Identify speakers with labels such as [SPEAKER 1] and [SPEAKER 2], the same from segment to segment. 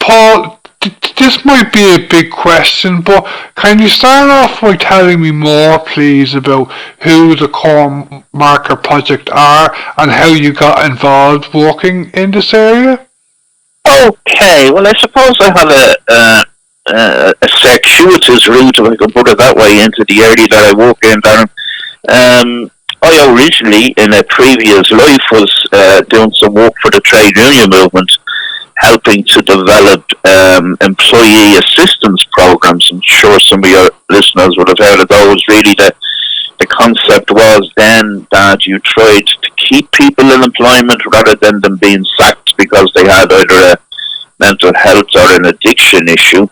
[SPEAKER 1] Paul, this might be a big question, but can you start off by telling me more, please, about who the Cornmarket Project are and how you got involved working in this area?
[SPEAKER 2] Okay, well, I suppose I had a circuitous route, if I can put it that way, into the area that I work in, Darren. I originally, in a previous life, was doing some work for the trade union movement, helping to develop employee assistance programs. I'm sure some of your listeners would have heard of those. Really, the concept was then that you tried to keep people in employment rather than them being sacked because they had either a mental health or an addiction issue.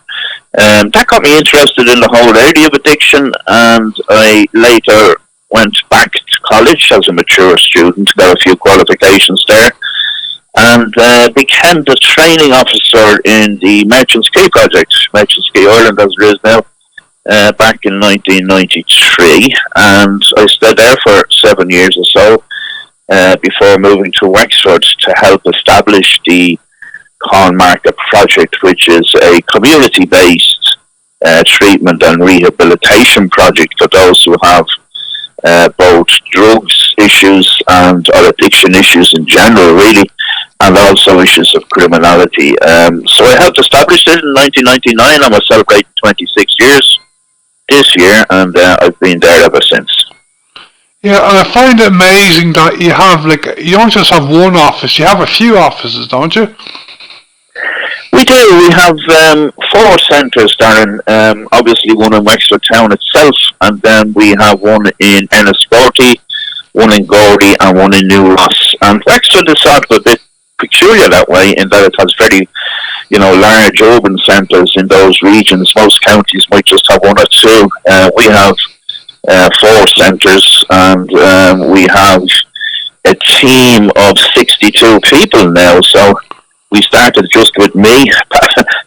[SPEAKER 2] That got me interested in the whole area of addiction, and I later went back to college as a mature student, got a few qualifications there, and became the training officer in the Merchants Quay Project, Merchants Quay Ireland as it is now, back in 1993, and I stayed there for 7 years or so before moving to Wexford to help establish the Cornmarket Project, which is a community-based treatment and rehabilitation project for those who have both drugs issues and or addiction issues in general, really, and also issues of criminality. So I helped establish it in 1999. I'm celebrating 26 years this year, and I've been there ever since.
[SPEAKER 1] Yeah, and I find it amazing that you have, you don't just have one office, you have a few offices, don't you?
[SPEAKER 2] We do. We have 4 centres, Darren. Obviously one in Wexford town itself, and then we have one in Enniscorthy, one in Gordy, and one in New Ross. And Wexford is sort of a bit peculiar that way, in that it has very, large urban centres in those regions. Most counties might just have 1 or 2. We have 4 centres, and we have a team of 62 people now. So we started just with me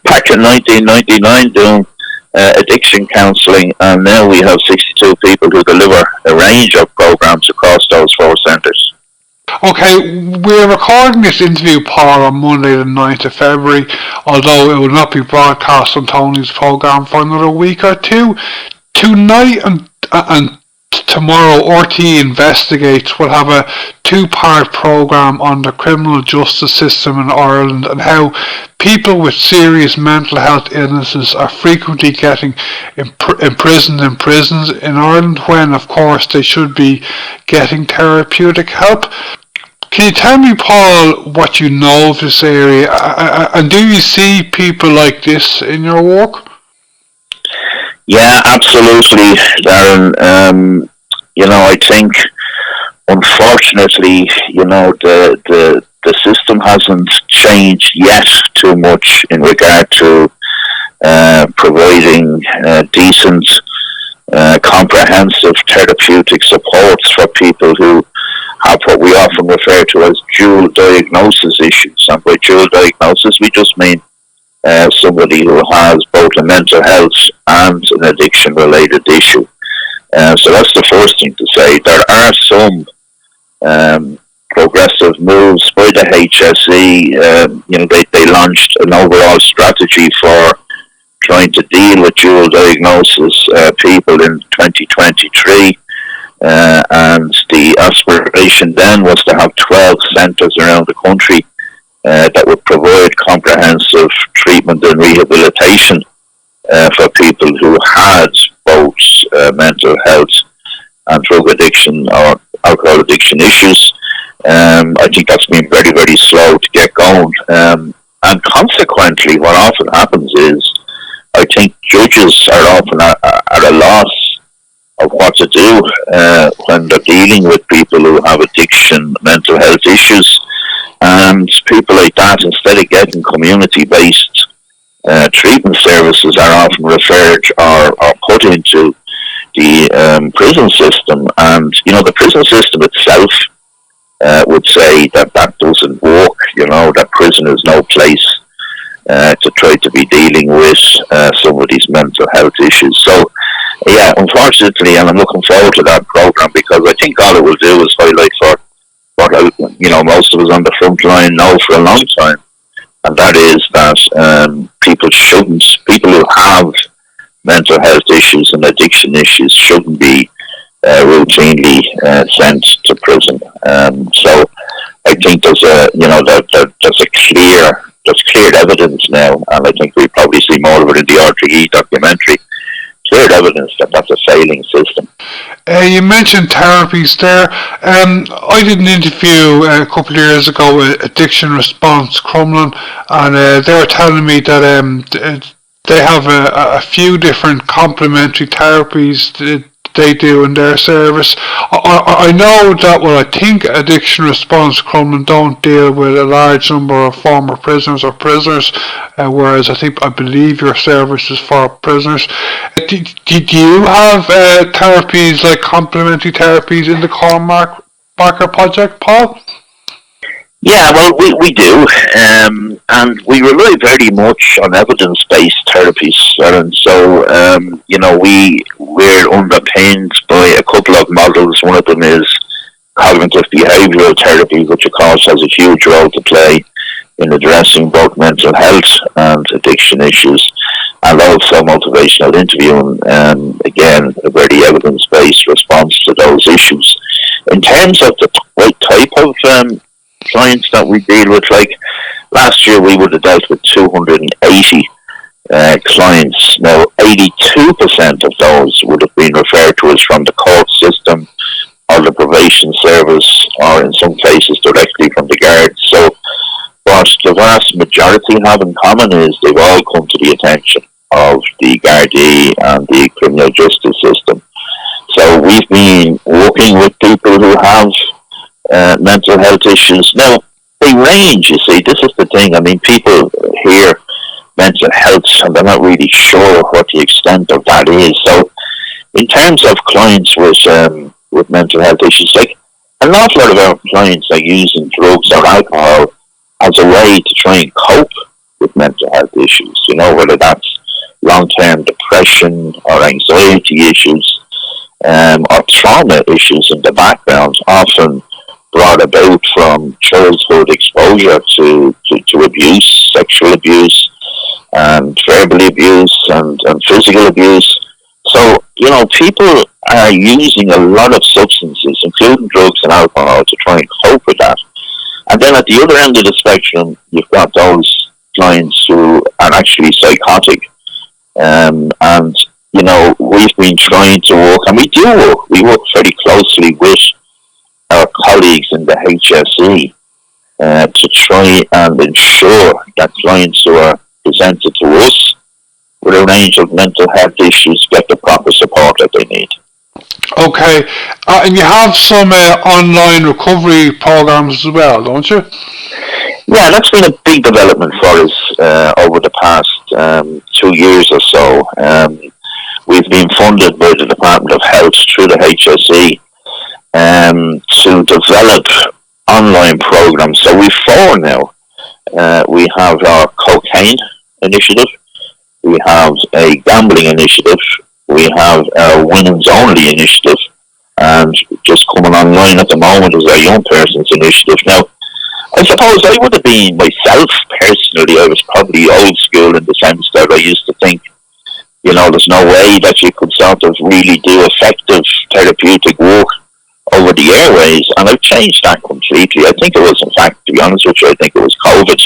[SPEAKER 2] back in 1999 doing addiction counselling, and now we have 62 people who deliver a range of programs across those 4 centres.
[SPEAKER 1] Okay, we're recording this interview, Paul, on Monday the 9th of February, although it will not be broadcast on Tony's programme for another week or two. Tonight and tomorrow, RTÉ Investigates will have a 2-part programme on the criminal justice system in Ireland and how people with serious mental health illnesses are frequently getting imprisoned in prisons in Ireland when, of course, they should be getting therapeutic help. Can you tell me, Paul, what you know of this area, and do you see people like this in your work?
[SPEAKER 2] Yeah, absolutely, Darren. I think, unfortunately, the system hasn't changed yet too much in regard to providing decent, comprehensive therapeutic supports for people who have what we often refer to as dual diagnosis issues. And by dual diagnosis, we just mean somebody who has both a mental health and an addiction-related issue. So that's the first thing to say. There are some progressive moves by the HSE. They launched an overall strategy for trying to deal with dual diagnosis people in 2023. And the aspiration then was to have 12 centres around the country that would provide comprehensive treatment and rehabilitation for people who had both mental health and drug addiction or alcohol addiction issues. I think that's been very, very slow to get going. And consequently, what often happens is, I think judges are often at a loss of what to do when they're dealing with people who have addiction, mental health issues. And people like that, instead of getting community-based treatment services, are often referred or put into the prison system. And, the prison system itself would say that doesn't work, that prison is no place to try to be dealing with somebody's mental health issues. So, yeah, unfortunately, and I'm looking forward to that program, because I think all it will do is highlight for what most of us on the front line know for a long time, and that is that have mental health issues and addiction issues shouldn't be routinely sent to prison. So I think there's clear evidence now, and I think we probably see more of it in the RTÉ documentary. Clear evidence that that's a failing system.
[SPEAKER 1] You mentioned therapies there. I did an interview a couple of years ago with Addiction Response Crumlin, and they were telling me that they have a few different complementary therapies that they do in their service. I know that, well, I think Addiction Response Crumlin don't deal with a large number of former prisoners or prisoners, whereas I believe your service is for prisoners. Do you have therapies like complementary therapies in the Cornmarket Project, Paul?
[SPEAKER 2] Yeah, well, we do, and we rely very much on evidence-based therapies, and so we're underpinned by a couple of models. One of them is cognitive behavioural therapy, which of course has a huge role to play in addressing both mental health and addiction issues, and also motivational interviewing, again, a very evidence-based response to those issues. In terms of the type of clients that we deal with, like last year we would have dealt with 280 clients. Now 82% of those would have been referred to us from the court system or the probation service, or in some cases directly from the guards. So what the vast majority have in common is they've all come to the attention of the Gardaí and the criminal justice system. So we've been working with people who have mental health issues. Now, they range, you see. This is the thing. I mean, people hear mental health and they're not really sure what the extent of that is. So, in terms of clients with mental health issues, like an awful lot of our clients are using drugs or alcohol as a way to try and cope with mental health issues, whether that's long-term depression or anxiety issues, or trauma issues in the background, often brought about from childhood exposure to abuse, sexual abuse, and verbal abuse, and physical abuse. So, people are using a lot of substances, including drugs and alcohol, to try and cope with that. And then at the other end of the spectrum, you've got those clients who are actually psychotic. We've been trying to work, and we work very closely with our colleagues in the HSE to try and ensure that clients who are presented to us with a range of mental health issues get the proper support that they need.
[SPEAKER 1] Okay, and you have some online recovery programs as well, don't you?
[SPEAKER 2] Yeah, that's been a big development for us over the past 2 years or so. We've been funded by the Department of Health through the HSE to develop online programs. So we've 4 now. We have our cocaine initiative, we have a gambling initiative, we have our women's only initiative, and just coming online at the moment is our young persons initiative. Now, I suppose I would have been myself personally, I was probably old school in the sense that I used to think, there's no way that you could sort of really do effective therapeutic work over the airways, and I've changed that completely. I think it was, in fact, to be honest with you, I think it was COVID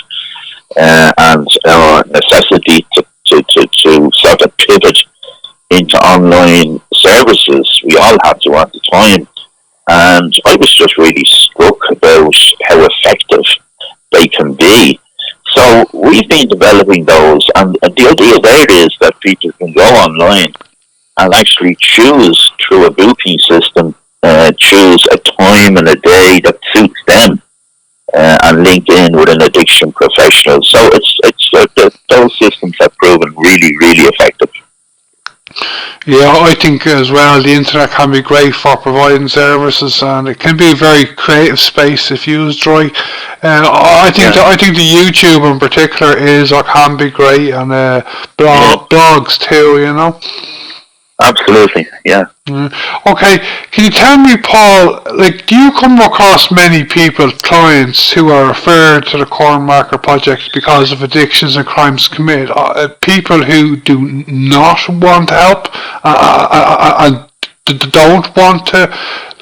[SPEAKER 2] and our necessity to sort of pivot into online services. We all had to at the time, and I was just really struck about how effective they can be. So we've been developing those, and the idea there is that people can go online and actually choose through a booking system, choose a time and a day that suits them, and link in with an addiction professional. So those systems have proven really, really effective.
[SPEAKER 1] Yeah, I think as well the internet can be great for providing services, and it can be a very creative space if used right. I think the YouTube in particular is or can be great, and blogs too.
[SPEAKER 2] Absolutely, yeah.
[SPEAKER 1] Okay, can you tell me, Paul, like, do you come across many people, clients, who are referred to the Cornmarket Project because of addictions and crimes committed? People who do not want to help and don't want to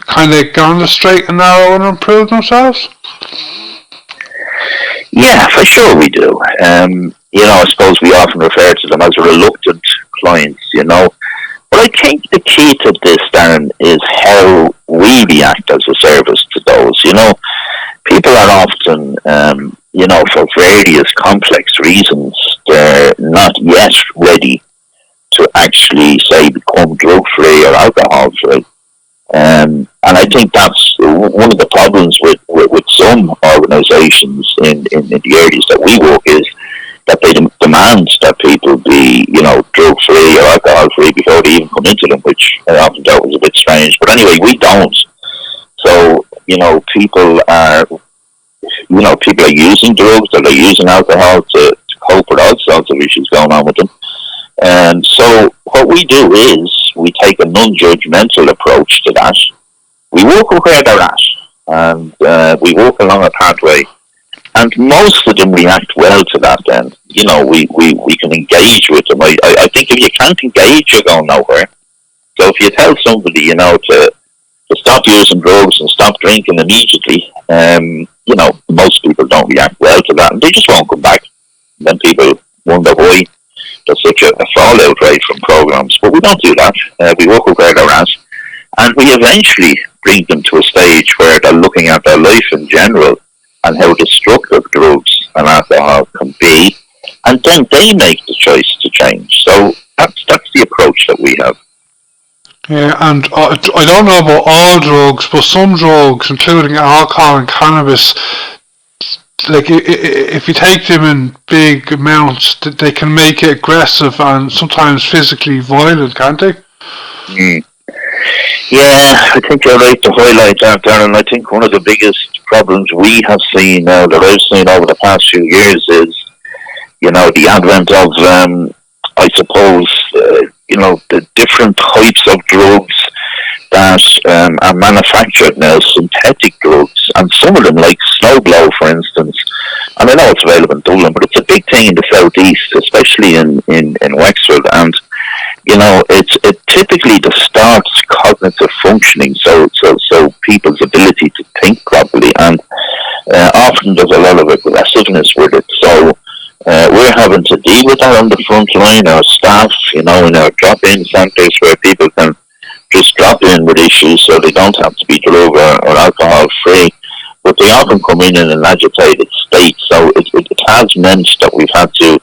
[SPEAKER 1] kind of go on the straight and narrow and improve themselves?
[SPEAKER 2] Yeah, for sure we do. I suppose we often refer to them as reluctant clients, But I think the key to this, Darren, is how we react as a service to those. People are often, for various complex reasons, they're not yet ready to actually, say, become drug-free or alcohol-free. And I think that's one of the problems with some organisations in the areas that we work is that they demand that people be, drug-free or alcohol-free before they even come into them, which I often thought was a bit strange. But anyway, we don't. So, people are using drugs or they're using alcohol to cope with all sorts of issues going on with them. And so what we do is we take a non-judgmental approach to that. We walk where they're at, and we walk along a pathway. And most of them react well to that then. We can engage with them. I think if you can't engage, you're going nowhere. So if you tell somebody, to stop using drugs and stop drinking immediately, most people don't react well to that, and they just won't come back. And then people wonder why there's such a fallout rate from programs. But we don't do that. We work with where they're at, and we eventually bring them to a stage where they're looking at their life in general and how destructive drugs and alcohol can be, and then they make the choice to change. So that's the approach that we have.
[SPEAKER 1] Yeah, and I don't know about all drugs, but some drugs, including alcohol and cannabis, like if you take them in big amounts, they can make it aggressive and sometimes physically violent, can't they?
[SPEAKER 2] Yeah, I think you're right to highlight that, Darren. I think one of the biggest problems we have seen now, that I've seen over the past few years, is, the advent of, I suppose, the different types of drugs that are manufactured now, synthetic drugs, and some of them, like Snow Glow, for instance. And I know it's available in Dublin, but it's a big thing in the southeast, especially in Wexford. And it typically distorts cognitive functioning, so people's ability to think properly, and often there's a lot of aggressiveness with it. So we're having to deal with that on the front line. Our staff, in our drop-in centres where people can just drop in with issues, so they don't have to be drug or alcohol free, but they often come in an agitated state. So it has meant that we've had to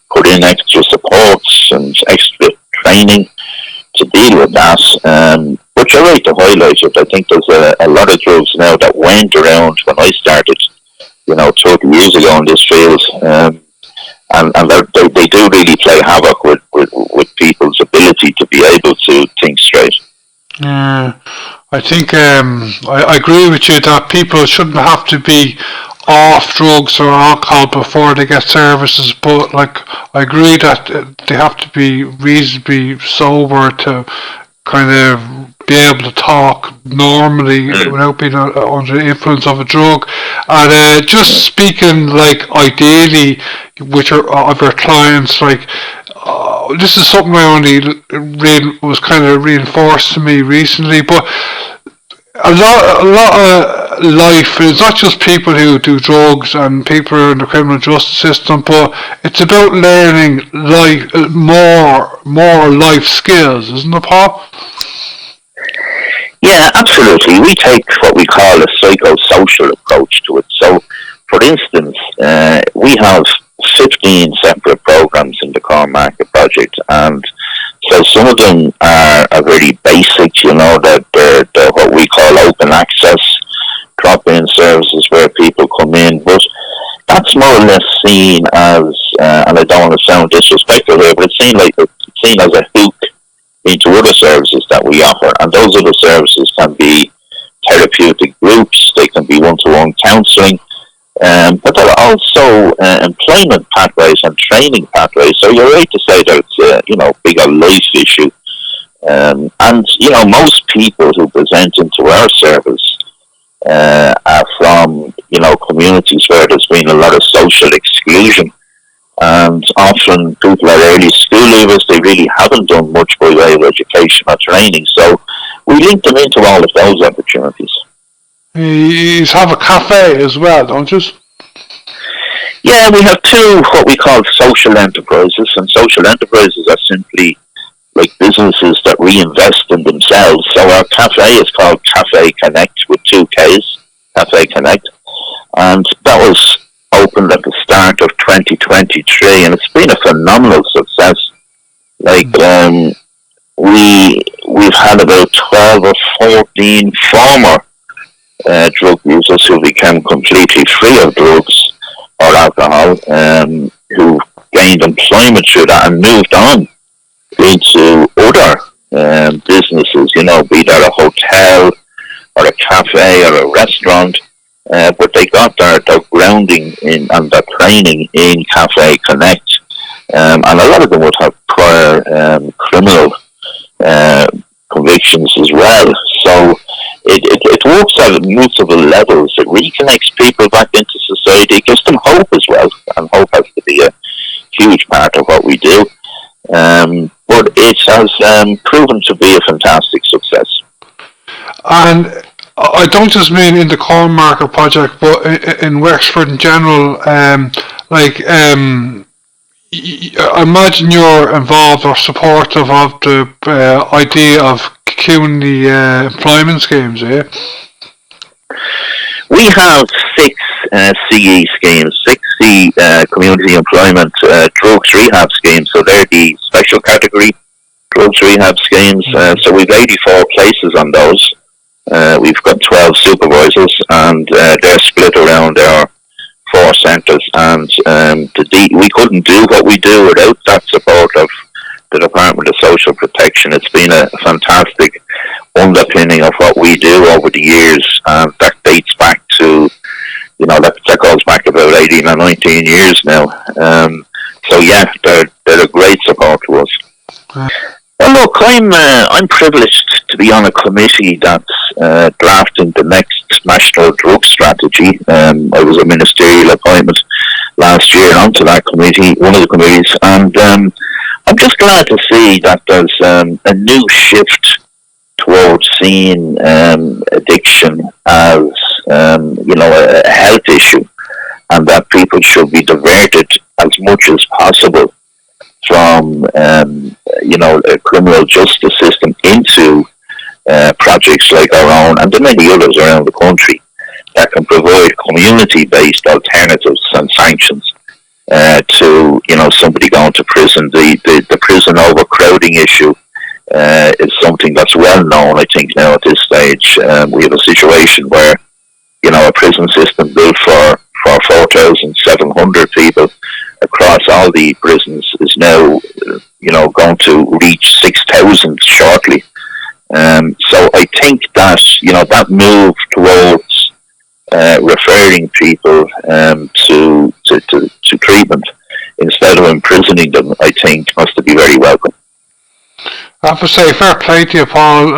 [SPEAKER 2] put in extra supports and extra training to deal with that. But you're right to highlight it. I think there's a lot of drugs now that weren't around when I started, 30 years ago in this field, and they do really play havoc with people's ability to be able to think straight.
[SPEAKER 1] Yeah, I think I agree with you that people shouldn't have to be off drugs or alcohol before they get services, but I agree that they have to be reasonably sober to kind of be able to talk normally without being under the influence of a drug. And just speaking ideally with of your clients, this is something I only was kind of reinforced to me recently, but a lot of life is not just people who do drugs and people in the criminal justice system, but it's about learning more life skills, isn't it, Paul?
[SPEAKER 2] Yeah, absolutely. We take what we call a psychosocial approach to it. So, for instance, we have 15 separate programs in the Cornmarket Project, and so some of them are very basic, that they're what we call open access drop-in services where people come in, but that's more or less seen as, and I don't want to sound disrespectful here, but it's seen as a hook into other services that we offer, and those other services can be therapeutic groups, they can be one-to-one counselling, but there are also employment pathways and training pathways. So you're right to say that it's a bigger life issue. And, most people who present into our service are from, communities where there's been a lot of social exclusion. And often people are early school leavers, they really haven't done much by way of education or training. So we link them into all of those opportunities.
[SPEAKER 1] You have a cafe as well, don't you?
[SPEAKER 2] Yeah, we have two what we call social enterprises, and social enterprises are simply like businesses that reinvest in themselves. So our cafe is called Cafe Connect with 2 Ks, Cafe Connect, and that was opened at the start of 2023, and it's been a phenomenal success. Like we've had about 12 or 14 former drug users who became completely free of drugs or alcohol, who gained employment through that and moved on into other businesses, be that a hotel or a cafe or a restaurant, but they got their grounding in and their training in Cafe Connect, and a lot of them would have prior criminal convictions as well. So it works at multiple levels. It reconnects people back into society. It gives them hope as well, and hope has to be a huge part of what we do. But it has proven to be a fantastic success.
[SPEAKER 1] And I don't just mean in the Cornmarket Project, but in Wexford in general. I imagine you're involved or supportive of the idea of community employment schemes, eh?
[SPEAKER 2] We have 6 CE schemes, 6 community employment drugs rehab schemes. So they're the special category drugs rehab schemes. So we've 84 places on those. We've got 12 supervisors, and they're split around our 4 centres. And we couldn't do what we do without that support of the Department of Social Protection. It's been a fantastic underpinning of what we do over the years, and that dates back to, that goes back about 18 or 19 years now. So yeah, they're a great support to us. Well, look, I'm privileged to be on a committee that's drafting the next national drug strategy. I was a ministerial appointment last year onto that committee, one of the committees, and I'm just glad to see that there's a new shift towards seeing addiction as a health issue, and that people should be diverted as much as possible from a criminal justice system into projects like our own and the many others around the country that can provide community-based alternatives and sanctions to somebody going to prison. The prison overcrowding issue is something that's well known. I think now at this stage we have a situation where a prison system built for 4,700 people across all the prisons is now going to reach 6,000 shortly. So I think that that move towards referring people to treatment instead of imprisoning them, I think, must be very welcome.
[SPEAKER 1] I have to say, fair play to you, Paul.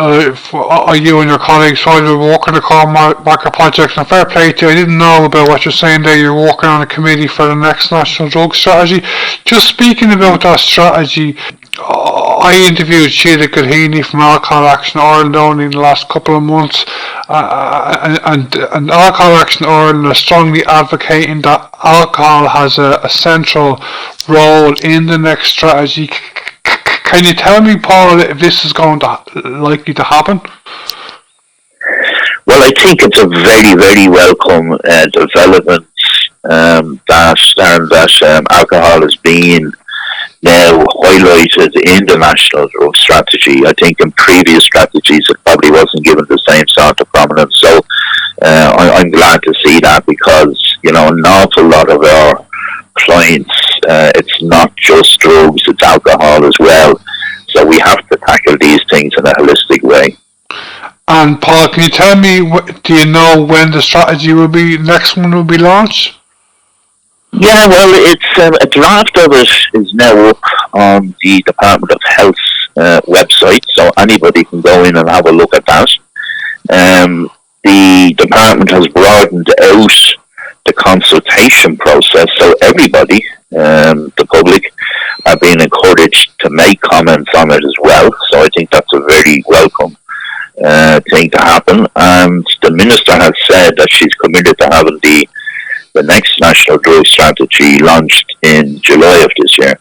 [SPEAKER 1] You and your colleagues while you were working the Cornmarket Project, and fair play to you. I didn't know about what you're saying there. You're working on a committee for the next national drug strategy. Just speaking about that strategy, I interviewed Sheila Gilheany from Alcohol Action Ireland only in the last couple of months, and Alcohol Action Ireland is strongly advocating that alcohol has a central role in the next strategy. Can you tell me, Paul, if this is likely to happen?
[SPEAKER 2] Well, I think it's a very, very welcome development that alcohol is being now highlighted in the national drug strategy. I think in previous strategies it probably wasn't given the same sort of prominence. So I'm glad to see that, because an awful lot of our clients, it's not just drugs, it's alcohol as well. So we have to tackle these things in a holistic way.
[SPEAKER 1] And Paul, can you tell me, do you know when the strategy next one will be launched?
[SPEAKER 2] Yeah, well, it's a draft of it is now up on the Department of Health's website. so anybody can go in and have a look at that. The department has broadened out the consultation process, so everybody, the public, are being encouraged to make comments on it as well. So I think that's a very welcome thing to happen. And the Minister has said that she's committed to having the next National Drug Strategy launched in July of this year.